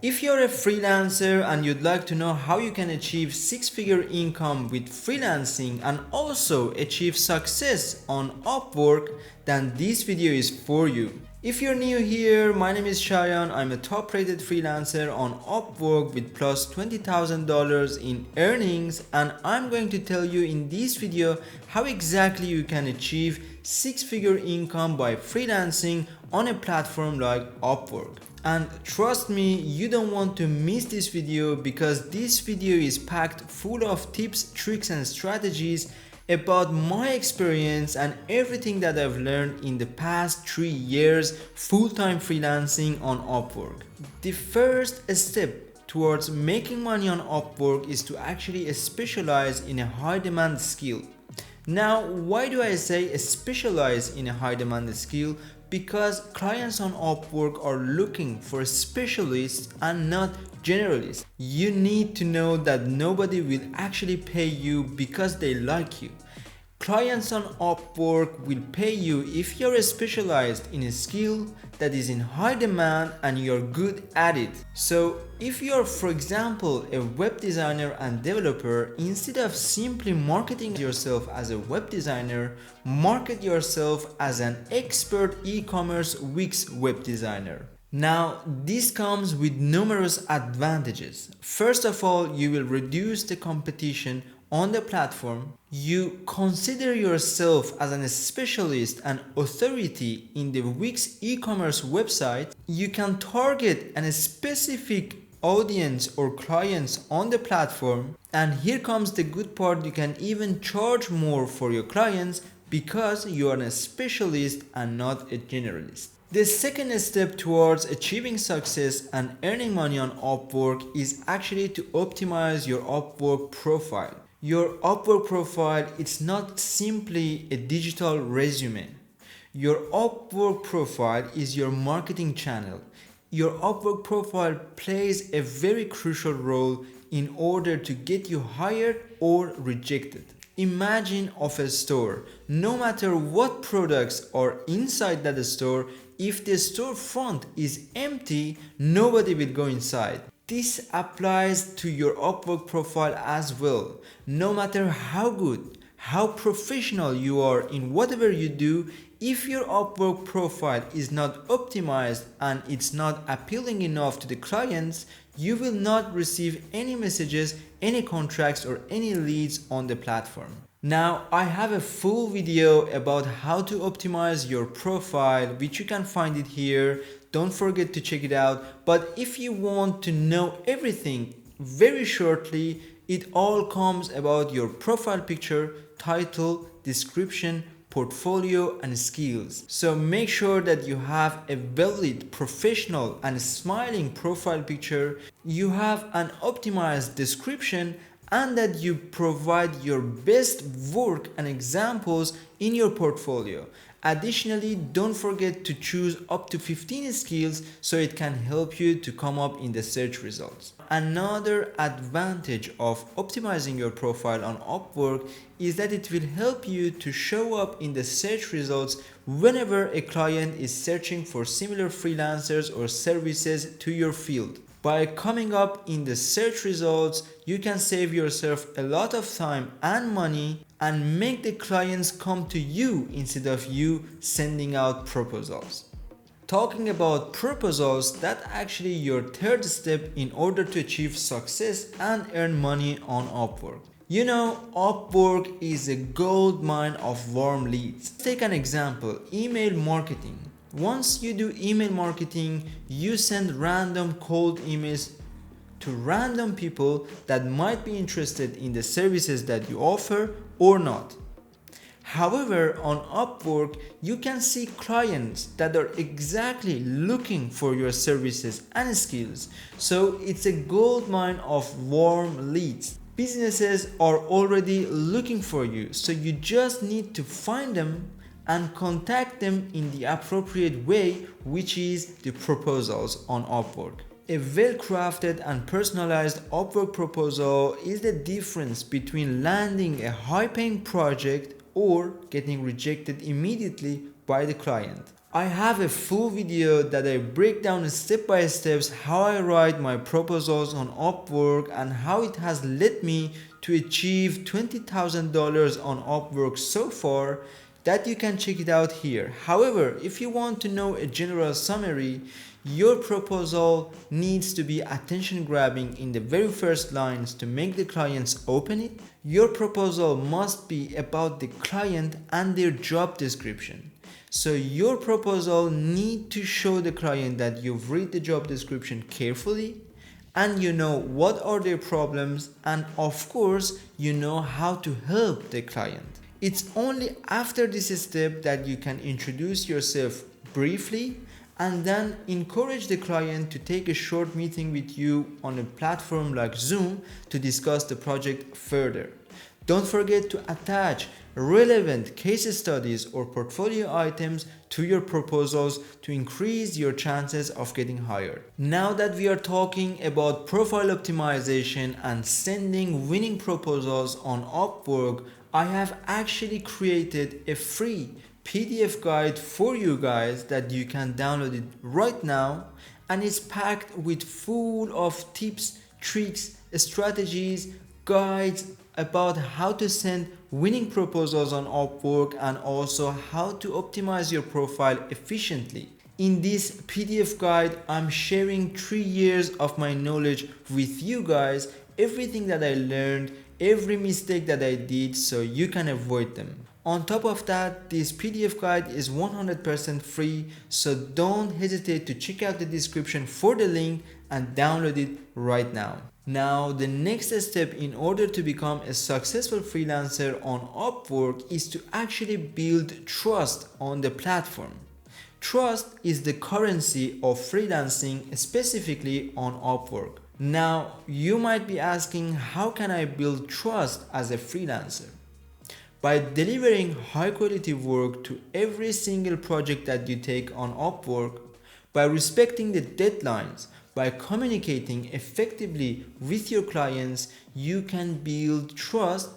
If you're a freelancer and you'd like to know how you can achieve six-figure income with freelancing and also achieve success on Upwork, then this video is for you. If you're new here, my name is Shayan. I'm a top-rated freelancer on Upwork with plus $20,000 in earnings, and I'm going to tell you in this video how exactly you can achieve six-figure income by freelancing on a platform like Upwork. And trust me, you don't want to miss this video because this video is packed full of tips, tricks and strategies about my experience and everything that I've learned in the past 3 years full-time freelancing on Upwork. The first step towards making money on Upwork is to actually specialize in a high demand skill. Now, why do I say specialize in a high demand skill? Because clients on Upwork are looking for specialists and not generalists. You need to know that nobody will actually pay you because they like you. Clients on Upwork will pay you if you're specialized in a skill that is in high demand and you're good at it. So if you're, for example, a web designer and developer, instead of simply marketing yourself as a web designer, market yourself as an expert e-commerce Wix web designer. Now, this comes with numerous advantages. First of all, you will reduce the competition on the platform. You consider yourself as a specialist and authority in the Wix e-commerce website. You can target a specific audience or clients on the platform, and here comes the good part, you can even charge more for your clients because you are a specialist and not a generalist. The second step towards achieving success and earning money on Upwork is actually to optimize your Upwork profile. Your Upwork profile, it's not simply a digital resume. Your Upwork profile is your marketing channel. Your Upwork profile plays a very crucial role in order to get you hired or rejected. Imagine of a store. No matter what products are inside that store, if the storefront is empty, nobody will go inside. This applies to your Upwork profile as well. No matter how good, how professional you are in whatever you do, if your Upwork profile is not optimized and it's not appealing enough to the clients, you will not receive any messages, any contracts or any leads on the platform. Now, I have a full video about how to optimize your profile, which you can find it here. Don't forget to check it out. But if you want to know everything very shortly, it all comes about your profile picture, title, description, portfolio and skills. So make sure that you have a valid, professional and smiling profile picture, you have an optimized description, and that you provide your best work and examples in your portfolio. Additionally, don't forget to choose up to 15 skills so it can help you to come up in the search results. Another advantage of optimizing your profile on Upwork is that it will help you to show up in the search results whenever a client is searching for similar freelancers or services to your field. By coming up in the search results, you can save yourself a lot of time and money and make the clients come to you instead of you sending out proposals. Talking about proposals, that's actually your third step in order to achieve success and earn money on Upwork. You know, Upwork is a gold mine of warm leads. Take an example, email marketing. Once you do email marketing, you send random cold emails to random people that might be interested in the services that you offer or not. However, on Upwork, you can see clients that are exactly looking for your services and skills. So it's a gold mine of warm leads. Businesses are already looking for you, so you just need to find them and contact them in the appropriate way, which is the proposals on Upwork. A well-crafted and personalized Upwork proposal is the difference between landing a high-paying project or getting rejected immediately by the client. I have a full video that I break down step by steps how I write my proposals on Upwork and how it has led me to achieve $20,000 on Upwork so far, that you can check it out here. However, if you want to know a general summary, your proposal needs to be attention grabbing in the very first lines to make the clients open it. Your proposal must be about the client and their job description. So your proposal need to show the client that you've read the job description carefully and you know what are their problems, and of course you know how to help the client. It's only after this step that you can introduce yourself briefly and then encourage the client to take a short meeting with you on a platform like Zoom to discuss the project further. Don't forget to attach relevant case studies or portfolio items to your proposals to increase your chances of getting hired. Now that we are talking about profile optimization and sending winning proposals on Upwork, I have actually created a free PDF guide for you guys that you can download it right now, and it's packed with full of tips, tricks, strategies, guides about how to send winning proposals on Upwork and also how to optimize your profile efficiently. In this PDF guide, I'm sharing 3 years of my knowledge with you guys, everything that I learned, every mistake that I did, so you can avoid them. On top of that, this PDF guide is 100% free, so don't hesitate to check out the description for the link and download it right now. Now, the next step in order to become a successful freelancer on Upwork is to actually build trust on the platform. Trust is the currency of freelancing, specifically on Upwork. Now, you might be asking, how can I build trust as a freelancer? By delivering high quality work to every single project that you take on Upwork, by respecting the deadlines, by communicating effectively with your clients, you can build trust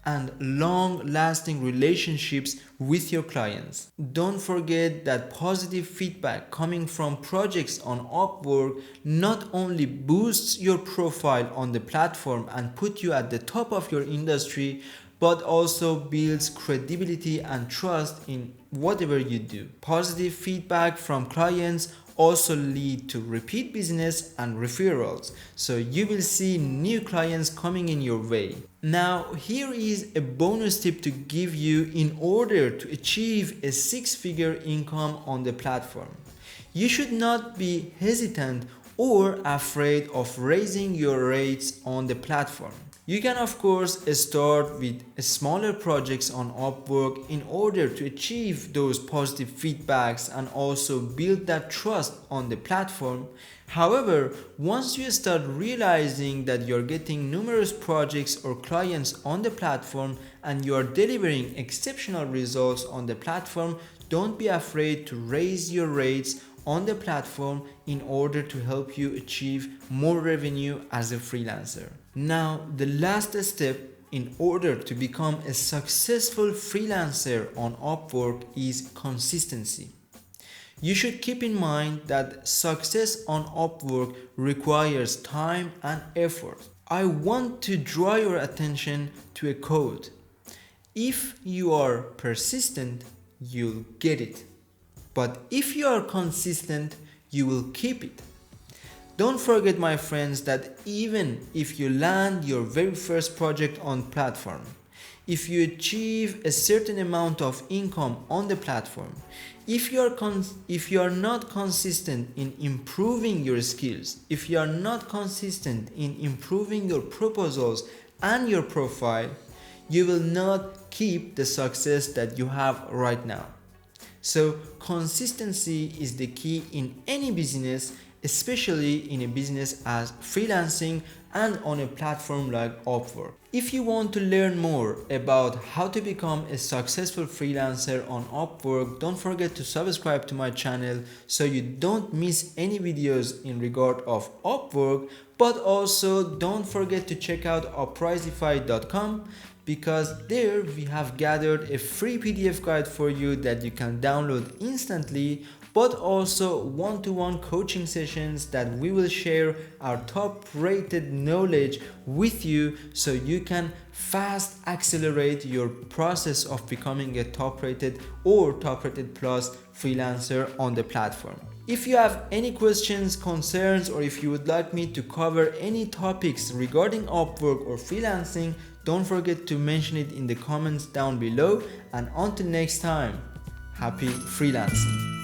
and long-lasting relationships with your clients. Don't forget that positive feedback coming from projects on Upwork not only boosts your profile on the platform and put you at the top of your industry, but also builds credibility and trust in whatever you do. Positive feedback from clients also lead to repeat business and referrals, so you will see new clients coming in your way. Now, here is a bonus tip to give you in order to achieve a 6-figure income on the platform. You should not be hesitant or afraid of raising your rates on the platform. You can of course start with smaller projects on Upwork in order to achieve those positive feedbacks and also build that trust on the platform. However, once you start realizing that you're getting numerous projects or clients on the platform and you are delivering exceptional results on the platform, don't be afraid to raise your rates on the platform in order to help you achieve more revenue as a freelancer. Now, the last step in order to become a successful freelancer on Upwork is consistency. You should keep in mind that success on Upwork requires time and effort. I want to draw your attention to a quote. If you are persistent, you'll get it. But if you are consistent, you will keep it. Don't forget, my friends, that even if you land your very first project on platform, if you achieve a certain amount of income on the platform, if you are not consistent in improving your skills, if you are not consistent in improving your proposals and your profile, you will not keep the success that you have right now. So consistency is the key in any business, especially in a business as freelancing and on a platform like Upwork. If you want to learn more about how to become a successful freelancer on Upwork, don't forget to subscribe to my channel so you don't miss any videos in regard of Upwork, but also don't forget to check out uprisify.com because there we have gathered a free PDF guide for you that you can download instantly, but also one-to-one coaching sessions that we will share our top rated knowledge with you so you can fast accelerate your process of becoming a top rated or top rated plus freelancer on the platform. If you have any questions, concerns, or if you would like me to cover any topics regarding Upwork or freelancing, don't forget to mention it in the comments down below. And until next time, happy freelancing.